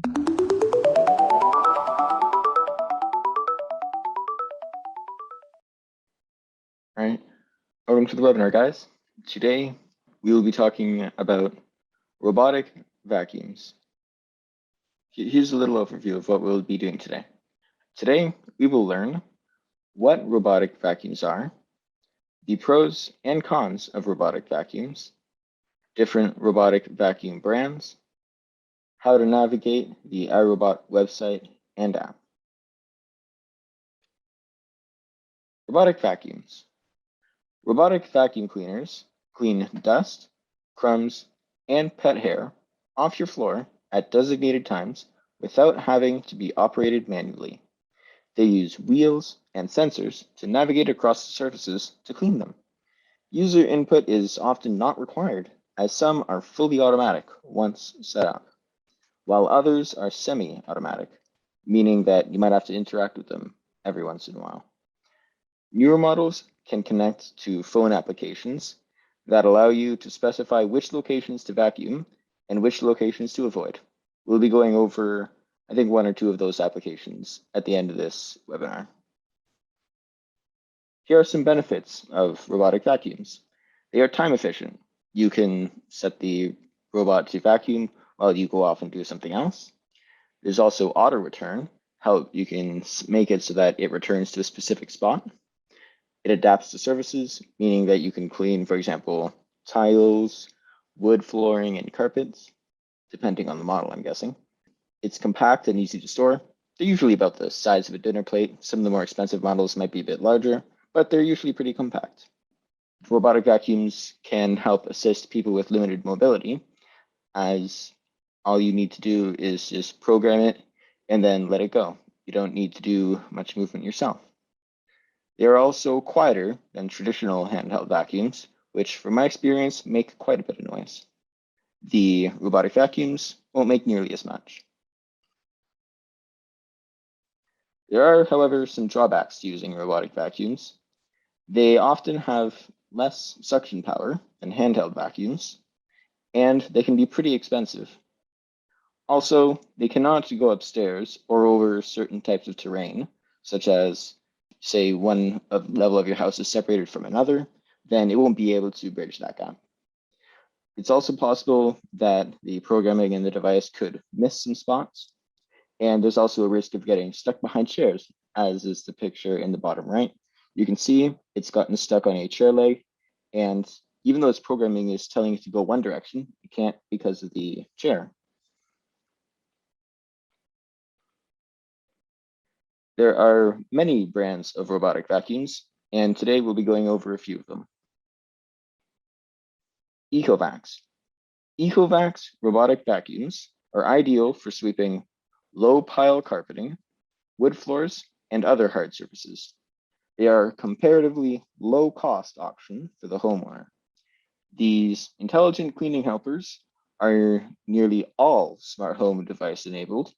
All right, welcome to the webinar, guys. Today, we will be talking about robotic vacuums. Here's a little overview of what we'll be doing today. Today, we will learn what robotic vacuums are, the pros and cons of robotic vacuums, different robotic vacuum brands, how to navigate the iRobot website and app. Robotic vacuums. Robotic vacuum cleaners clean dust, crumbs, and pet hair off your floor at designated times without having to be operated manually. They use wheels and sensors to navigate across the surfaces to clean them. User input is often not required, as some are fully automatic once set up, while others are semi-automatic, meaning that you might have to interact with them every once in a while. Newer models can connect to phone applications that allow you to specify which locations to vacuum and which locations to avoid. We'll be going over, I think, one or two of those applications at the end of this webinar. Here are some benefits of robotic vacuums. They are time efficient. You can set the robot to vacuum while you go off and do something else. There's also auto return, how you can make it so that it returns to a specific spot. It adapts to surfaces, meaning that you can clean, for example, tiles, wood flooring, and carpets, depending on the model, I'm guessing. It's compact and easy to store. They're usually about the size of a dinner plate. Some of the more expensive models might be a bit larger, but they're usually pretty compact. Robotic vacuums can help assist people with limited mobility, as all you need to do is just program it and then let it go. You don't need to do much movement yourself. They are also quieter than traditional handheld vacuums, which from my experience make quite a bit of noise. The robotic vacuums won't make nearly as much. There are, however, some drawbacks to using robotic vacuums. They often have less suction power than handheld vacuums, and they can be pretty expensive. Also, they cannot go upstairs or over certain types of terrain, such as say one level of your house is separated from another, then it won't be able to bridge that gap. It's also possible that the programming in the device could miss some spots, and there's also a risk of getting stuck behind chairs, as is the picture in the bottom right. You can see it's gotten stuck on a chair leg, and even though its programming is telling it to go one direction, it can't because of the chair. There are many brands of robotic vacuums, and today we'll be going over a few of them. Ecovacs. Ecovacs robotic vacuums are ideal for sweeping low pile carpeting, wood floors, and other hard surfaces. They are a comparatively low cost option for the homeowner. These intelligent cleaning helpers are nearly all smart home device enabled,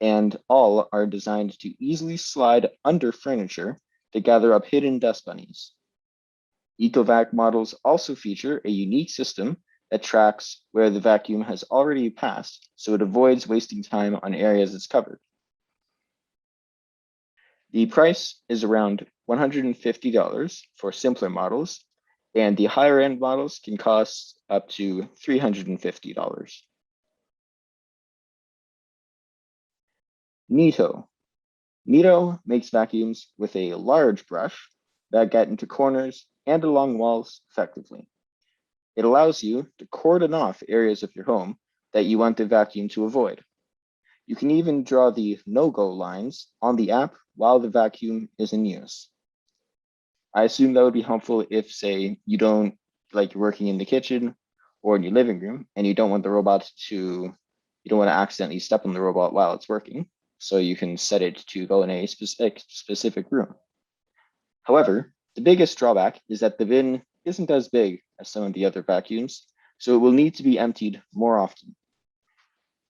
and all are designed to easily slide under furniture to gather up hidden dust bunnies. Ecovac models also feature a unique system that tracks where the vacuum has already passed, so it avoids wasting time on areas it's covered. The price is around $150 for simpler models, and the higher end models can cost up to $350. Neato. Neato makes vacuums with a large brush that get into corners and along walls effectively. It allows you to cordon off areas of your home that you want the vacuum to avoid. You can even draw the no-go lines on the app while the vacuum is in use. I assume that would be helpful if, say, you don't like you're working in the kitchen or in your living room and you don't want the robot to, you don't want to accidentally step on the robot while it's working. So you can set it to go in a specific room. However, the biggest drawback is that the bin isn't as big as some of the other vacuums, so it will need to be emptied more often.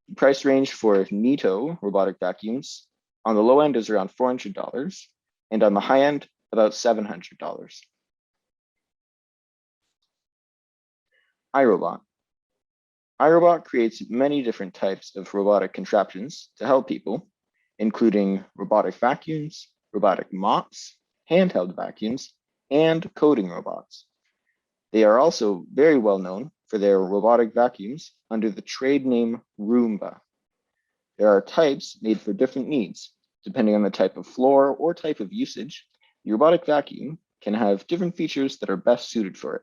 The price range for Neato robotic vacuums on the low end is around $400, and on the high end, about $700. iRobot. iRobot creates many different types of robotic contraptions to help people, including robotic vacuums, robotic mops, handheld vacuums, and coding robots. They are also very well known for their robotic vacuums under the trade name Roomba. There are types made for different needs. Depending on the type of floor or type of usage, the robotic vacuum can have different features that are best suited for it.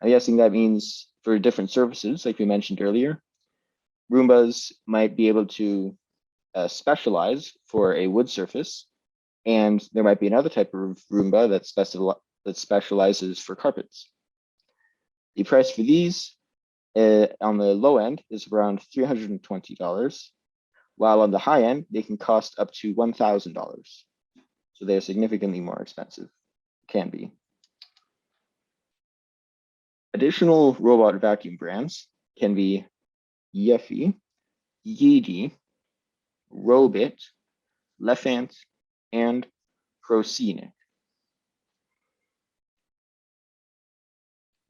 I'm guessing that means for different surfaces, like we mentioned earlier, Roombas might be able to specialize for a wood surface, and there might be another type of Roomba that specializes for carpets. The price for these on the low end is around $320, while on the high end, they can cost up to $1,000. So they're significantly more expensive, can be. Additional robot vacuum brands can be Yeffy, Yeedy, Robit, Lefant, and Procenic.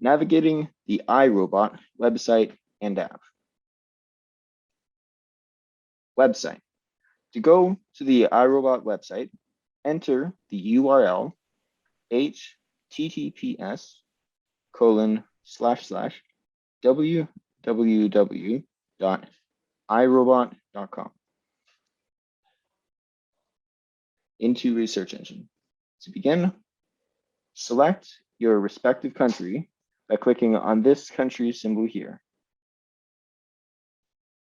Navigating the iRobot website and app. Website. To go to the iRobot website, enter the URL https://www.irobot.com into research engine. To begin, select your respective country by clicking on this country symbol here.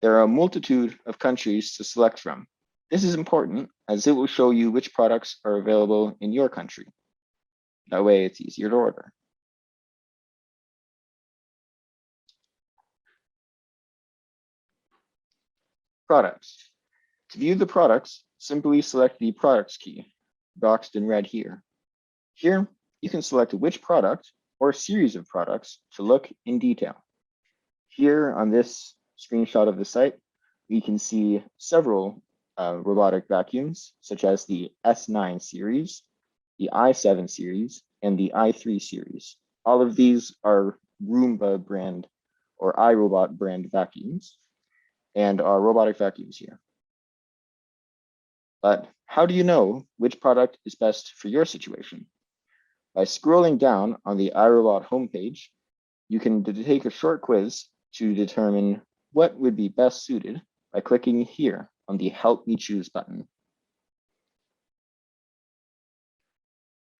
There are a multitude of countries to select from. This is important as it will show you which products are available in your country. That way it's easier to order. Products. To view the products, simply select the products key, boxed in red here. Here, you can select which product or series of products to look in detail. Here on this screenshot of the site, we can see several robotic vacuums, such as the S9 series, the i7 series, and the i3 series. All of these are Roomba brand or iRobot brand vacuums and are robotic vacuums here. But how do you know which product is best for your situation? By scrolling down on the iRobot homepage, you can take a short quiz to determine what would be best suited by clicking here on the Help Me Choose button.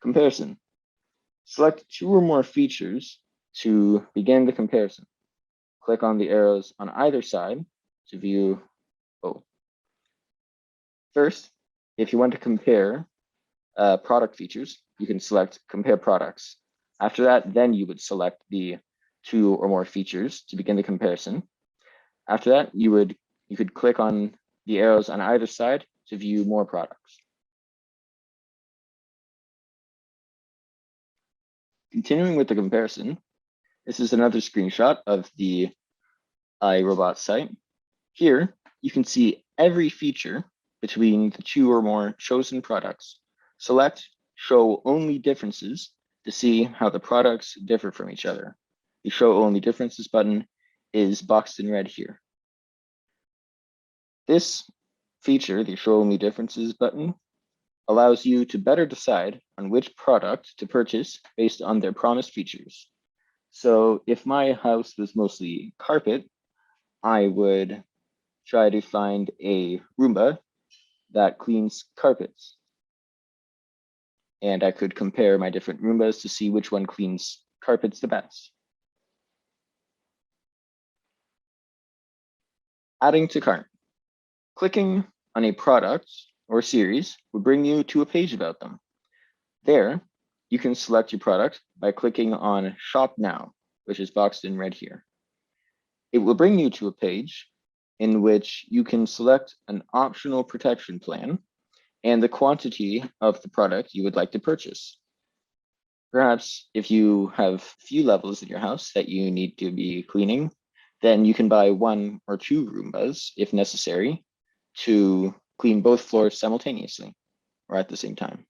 Comparison. Select two or more features to begin the comparison. Click on the arrows on either side to view both. First, if you want to compare product features, you can select Compare Products. After that, then you would select the two or more features to begin the comparison. After that, you could click on the arrows on either side to view more products. Continuing with the comparison, this is another screenshot of the iRobot site. Here, you can see every feature between the two or more chosen products. Select Show Only Differences to see how the products differ from each other. The Show Only Differences button is boxed in red here. This feature, the Show Only Differences button, allows you to better decide on which product to purchase based on their promised features. So if my house was mostly carpet, I would try to find a Roomba that cleans carpets. And I could compare my different Roombas to see which one cleans carpets the best. Adding to cart. Clicking on a product or series will bring you to a page about them. There, you can select your product by clicking on Shop Now, which is boxed in red here. It will bring you to a page in which you can select an optional protection plan and the quantity of the product you would like to purchase. Perhaps if you have few levels in your house that you need to be cleaning, then you can buy one or two Roombas if necessary to clean both floors simultaneously or at the same time.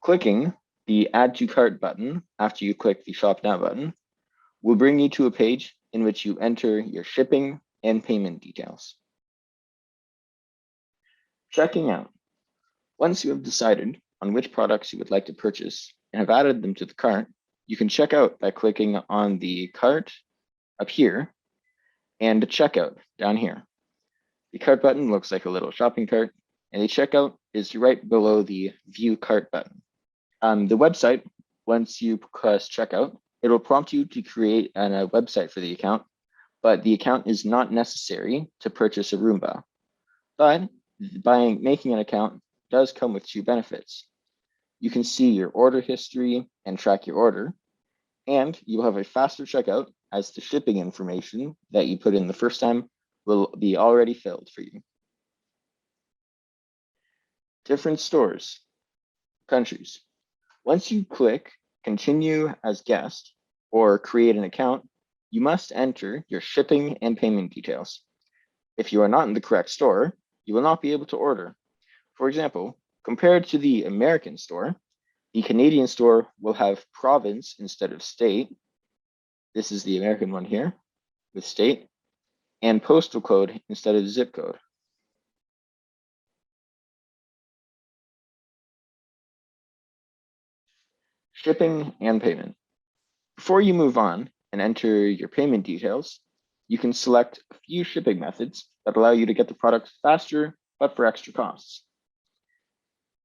Clicking the Add to Cart button after you click the Shop Now button will bring you to a page in which you enter your shipping and payment details. Checking out. Once you have decided on which products you would like to purchase and have added them to the cart, you can check out by clicking on the cart up here and the checkout down here. The cart button looks like a little shopping cart, and the checkout is right below the view cart button. On the website, once you press checkout, it will prompt you to create a website for the account, but the account is not necessary to purchase a Roomba. But making an account does come with two benefits. You can see your order history and track your order, and you will have a faster checkout as the shipping information that you put in the first time will be already filled for you. Different stores, countries. Once you click Continue as Guest or create an account, you must enter your shipping and payment details. If you are not in the correct store, you will not be able to order. For example, compared to the American store, the Canadian store will have province instead of state. This is the American one here with state, and postal code instead of zip code. Shipping and payment. Before you move on and enter your payment details, you can select a few shipping methods that allow you to get the product faster, but for extra costs.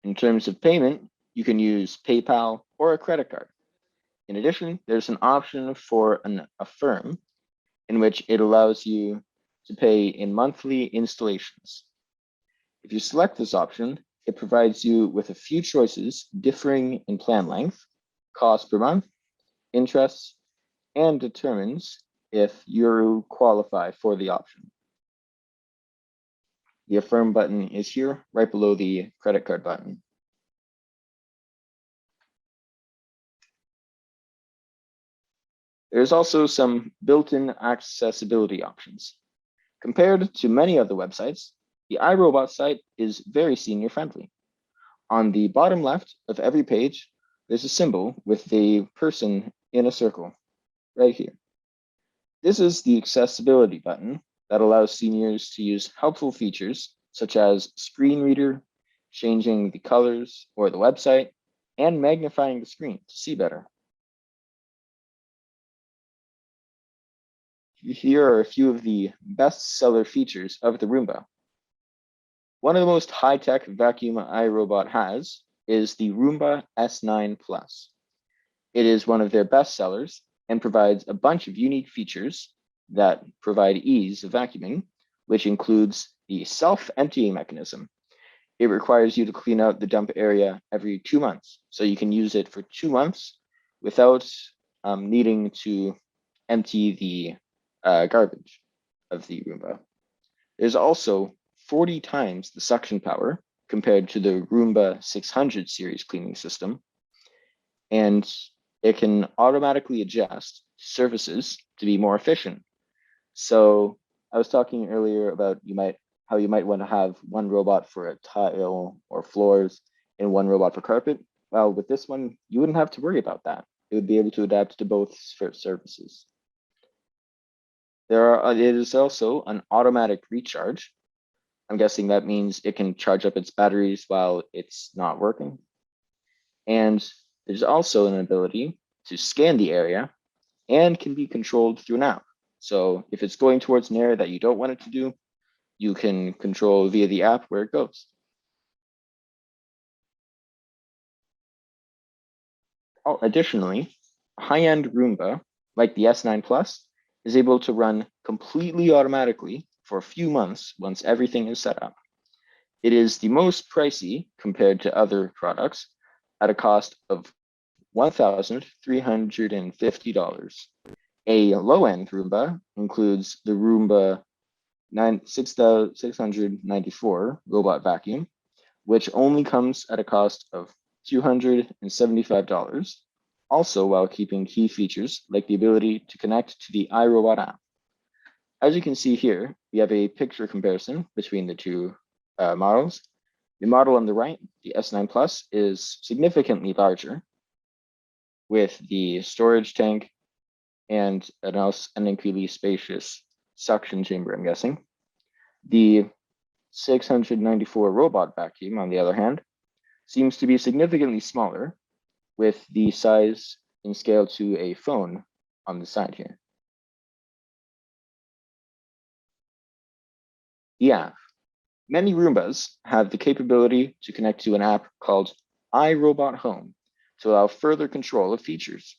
In terms of payment, you can use PayPal or a credit card. In addition, there's an option for a firm in which it allows you to pay in monthly installations. If you select this option, it provides you with a few choices differing in plan length, cost per month, interest, and determines if you qualify for the option. The Affirm button is here, right below the credit card button. There's also some built-in accessibility options. Compared to many other websites, the iRobot site is very senior-friendly. On the bottom left of every page, there's a symbol with a person in a circle, right here. This is the accessibility button that allows seniors to use helpful features such as screen reader, changing the colors or the website, and magnifying the screen to see better. Here are a few of the best-seller features of the Roomba. One of the most high-tech vacuum iRobot has is the Roomba S9 Plus. It is one of their best sellers and provides a bunch of unique features that provide ease of vacuuming, which includes the self-emptying mechanism. It requires you to clean out the dump area every 2 months, so you can use it for 2 months without needing to empty the garbage of the Roomba. There's also 40 times the suction power compared to the Roomba 600 series cleaning system, and it can automatically adjust surfaces to be more efficient. So I was talking earlier about how you might want to have one robot for a tile or floors and one robot for carpet. Well, with this one, you wouldn't have to worry about that. It would be able to adapt to both surfaces. It is also an automatic recharge. I'm guessing that means it can charge up its batteries while it's not working. And there's also an ability to scan the area and can be controlled through an app. So if it's going towards an area that you don't want it to do, you can control via the app where it goes. Additionally, a high-end Roomba, like the S9 Plus, is able to run completely automatically for a few months once everything is set up. It is the most pricey compared to other products at a cost of $1,350. A low-end Roomba includes the Roomba 6694 robot vacuum, which only comes at a cost of $275, also while keeping key features like the ability to connect to the iRobot app. As you can see here, we have a picture comparison between the two models. The model on the right, the S9 Plus, is significantly larger with the storage tank and an incredibly spacious suction chamber, I'm guessing. The 694 robot vacuum, on the other hand, seems to be significantly smaller, with the size in scale to a phone on the side here. Yeah, many Roombas have the capability to connect to an app called iRobot Home to allow further control of features.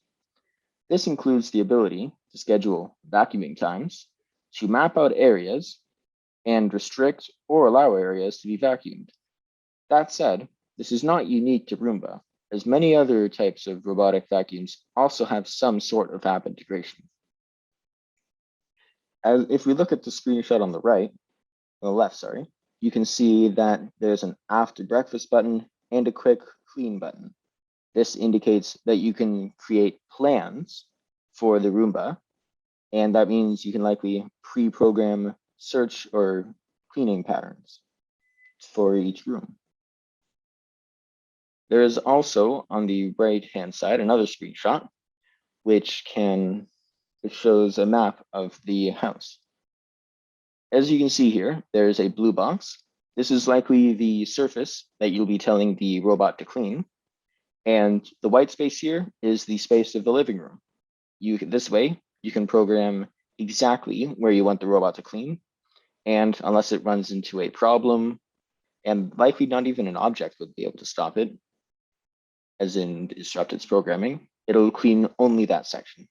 This includes the ability to schedule vacuuming times, to map out areas, and restrict or allow areas to be vacuumed. That said, this is not unique to Roomba, as many other types of robotic vacuums also have some sort of app integration. As if we look at the screenshot on the left, you can see that there's an after breakfast button and a quick clean button. This indicates that you can create plans for the Roomba, and that means you can likely pre-program search or cleaning patterns for each room. There is also on the right-hand side another screenshot, which shows a map of the house. As you can see here, there is a blue box. This is likely the surface that you'll be telling the robot to clean. And the white space here is the space of the living room. This way, you can program exactly where you want the robot to clean. And unless it runs into a problem, and likely not even an object would be able to stop it, as in disrupt its programming, it'll clean only that section.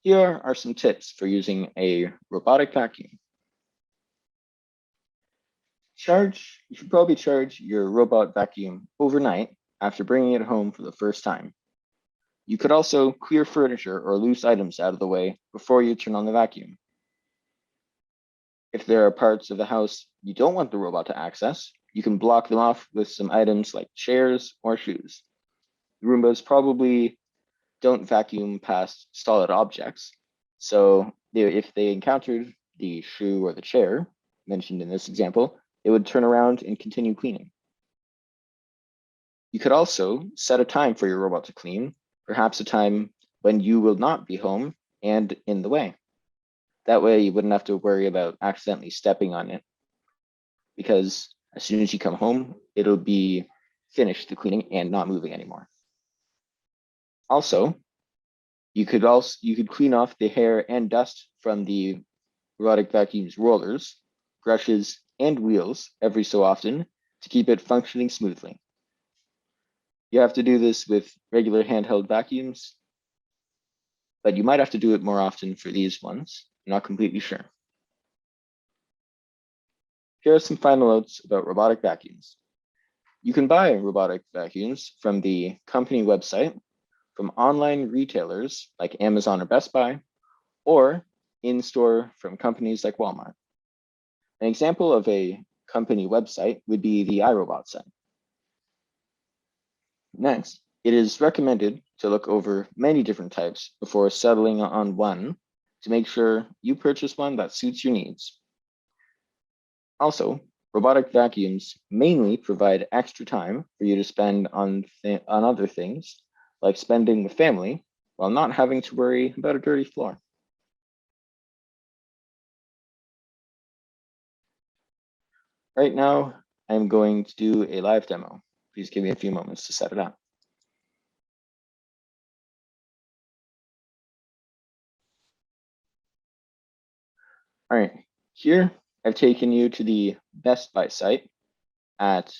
Here are some tips for using a robotic vacuum. You should probably charge your robot vacuum overnight after bringing it home for the first time. You could also clear furniture or loose items out of the way before you turn on the vacuum. If there are parts of the house you don't want the robot to access, you can block them off with some items like chairs or shoes. Roombas probably don't vacuum past solid objects, so if they encountered the shoe or the chair mentioned in this example, it would turn around and continue cleaning. You could also set a time for your robot to clean, perhaps a time when you will not be home and in the way. That way you wouldn't have to worry about accidentally stepping on it, because as soon as you come home, it'll be finished the cleaning and not moving anymore. Also, you could clean off the hair and dust from the robotic vacuum's rollers, brushes, and wheels every so often to keep it functioning smoothly. You have to do this with regular handheld vacuums, but you might have to do it more often for these ones. I'm not completely sure. Here are some final notes about robotic vacuums. You can buy robotic vacuums from the company website, from online retailers like Amazon or Best Buy, or in-store from companies like Walmart. An example of a company website would be the iRobot site. Next, it is recommended to look over many different types before settling on one to make sure you purchase one that suits your needs. Also, robotic vacuums mainly provide extra time for you to spend on other things, like spending with family, while not having to worry about a dirty floor. Right now, I'm going to do a live demo. Please give me a few moments to set it up. All right, here I've taken you to the Best Buy site at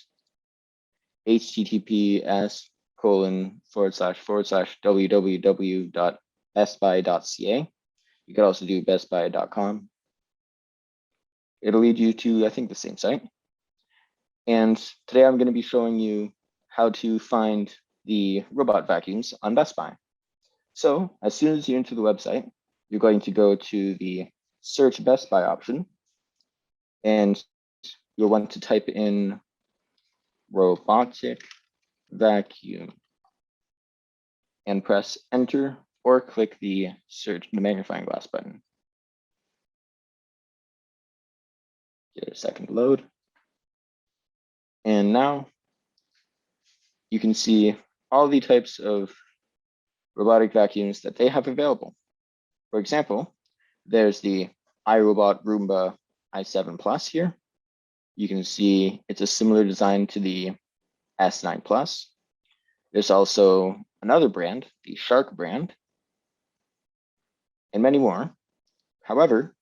https://www.bestbuy.ca. You could also do bestbuy.com. It'll lead you to, I think, the same site. And today I'm going to be showing you how to find the robot vacuums on Best Buy. So as soon as you're into the website, you're going to go to the search Best Buy option, and you'll want to type in robotic vacuum and press enter or click the magnifying glass button. Give it a second to load. And now you can see all the types of robotic vacuums that they have available. For example, there's the iRobot Roomba i7 Plus here. You can see it's a similar design to the S9 Plus. There's also another brand, the Shark brand, and many more. However,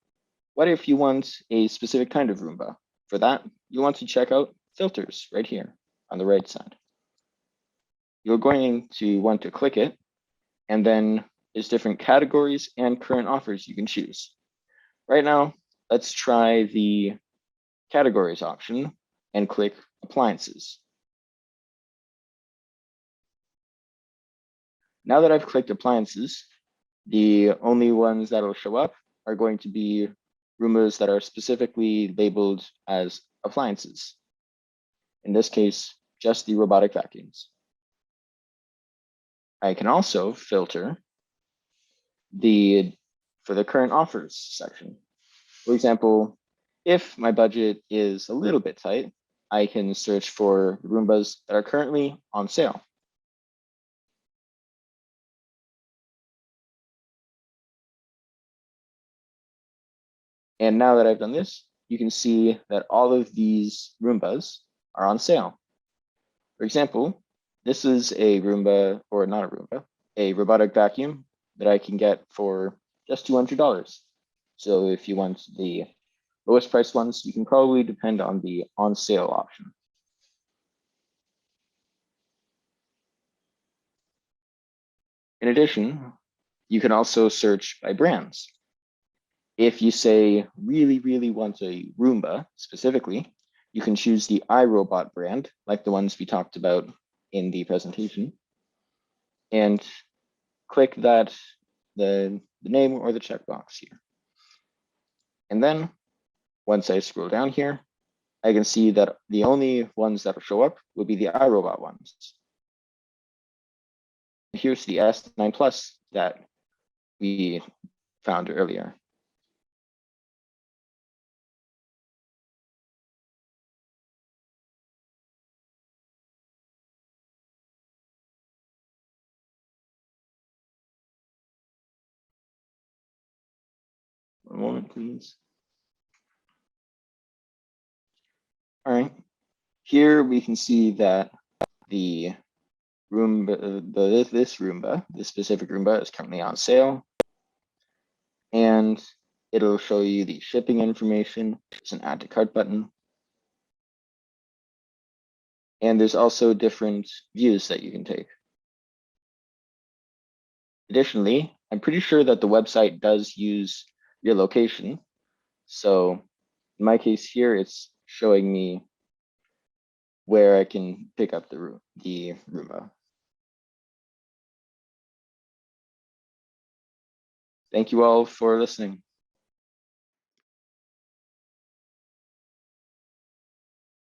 what if you want a specific kind of Roomba? For that, you want to check out filters right here on the right side. You're going to want to click it, and then there's different categories and current offers you can choose. Right now, let's try the categories option and click appliances. Now that I've clicked appliances, the only ones that'll show up are going to be Roombas that are specifically labeled as appliances. In this case, just the robotic vacuums. I can also filter for the current offers section. For example, if my budget is a little bit tight, I can search for Roombas that are currently on sale. And now that I've done this, you can see that all of these Roombas are on sale. For example, this is a Roomba, or not a Roomba, a robotic vacuum that I can get for just $200. So if you want the lowest price ones, you can probably depend on the on sale option. In addition, you can also search by brands. If you say really want a Roomba specifically, you can choose the iRobot brand, like the ones we talked about in the presentation, and click that the name or the checkbox here. And then once I scroll down here, I can see that the only ones that will show up will be the iRobot ones. Here's the S9 Plus that we found earlier. One moment, please. All right, here we can see that the Roomba, this specific Roomba is currently on sale, and it'll show you the shipping information. There's an add to cart button, and there's also different views that you can take. Additionally, I'm pretty sure that the website does use your location. So in my case here, it's showing me where I can pick up the Roomba. Thank you all for listening.